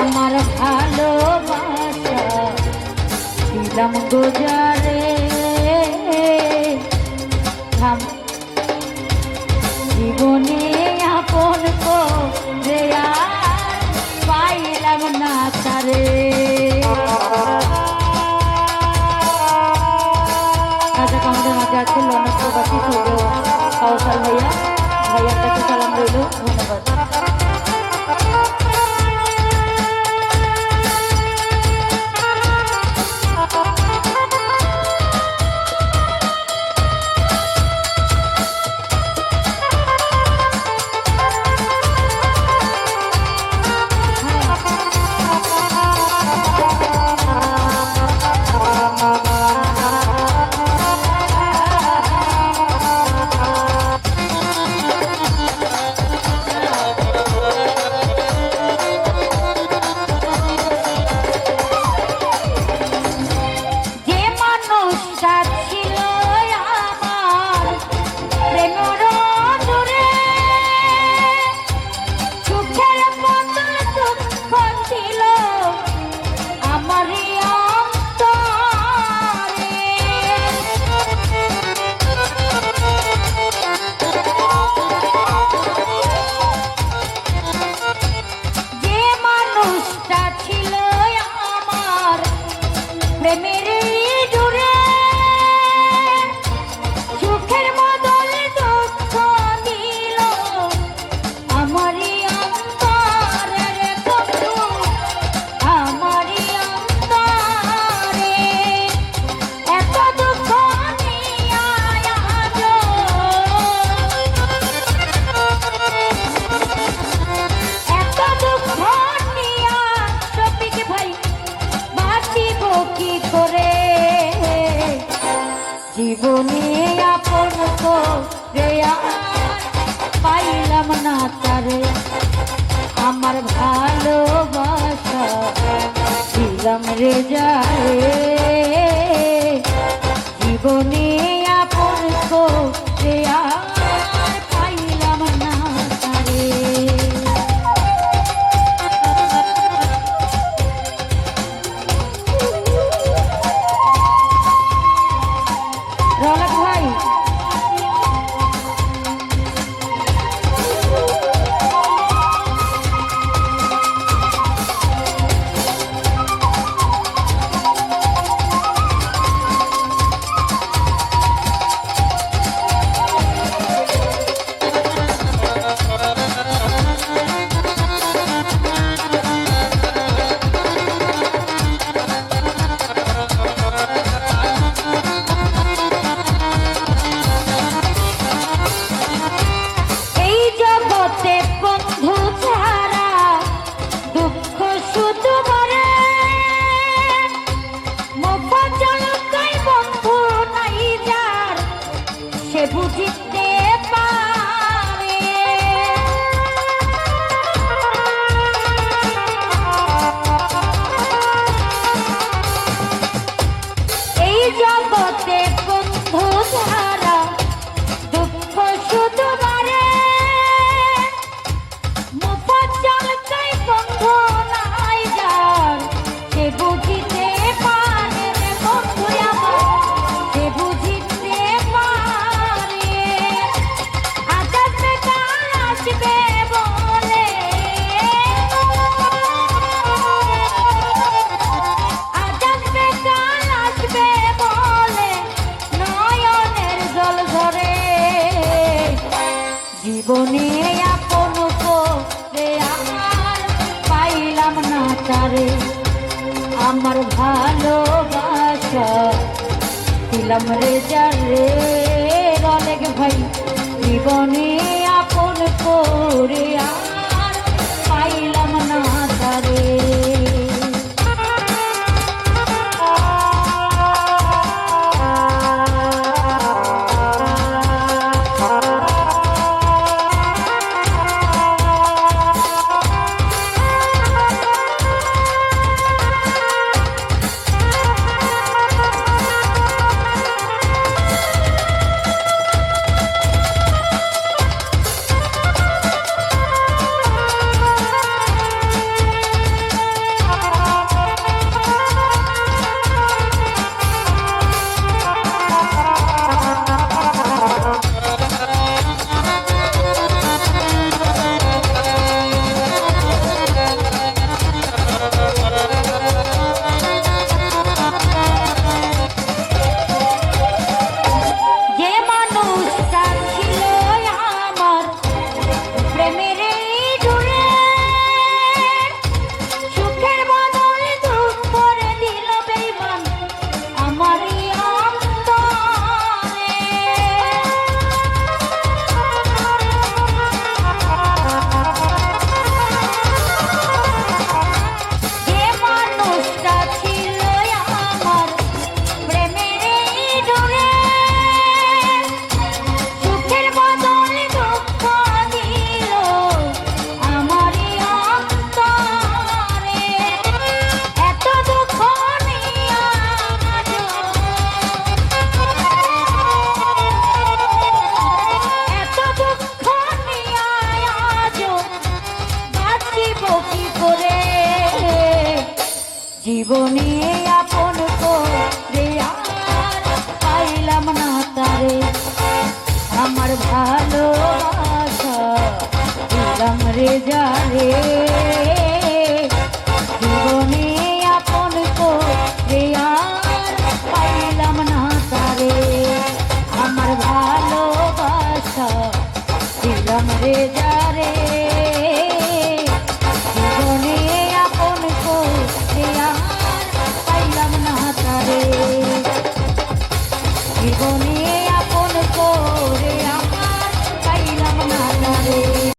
আমার ভালোবাসা দিলাম গোজারে জীবনে আপন করে আর পাইলাম না তারে। আমাদের মাঝে আছে লনক প্রবাসী সৌরভ কাউসার ভাইয়া, ভাইয়ার কাছে সালাম রইল, ধন্যবাদ। জীবনে আপন করে আর পাইলাম না তারে, আমার ভালোবাসা দিলাম রে যারে। জীবনে আপন করে আর পাইলাম না তারে। রৌনক ভাই বুঝিতে পারে এই জগতে বন্ধু ধারা দুঃখ শুধু বারে, মুফাজ্জল কাই বন্ধু নাই যার সে বুঝিতে পারে রে বন্ধু আমার, সে বুঝিতে জীবনে আপন করে আর পাইলাম না তারে, আমার ভালোবাসা দিলাম রে যারে। রৌনক ভাই জীবনে আপন করে আর পাইলাম না তারে। জীবনে আপন করে আর পাইলাম না তারে, আমার ভালোবাসা দিলাম রে যারে। জীবনে আপন করে আর পাইলাম না তারে, আমার ভালোবাসা দিলাম রে যারে। জীবনে আপন করে আর পাইলাম না তারে, জীবনে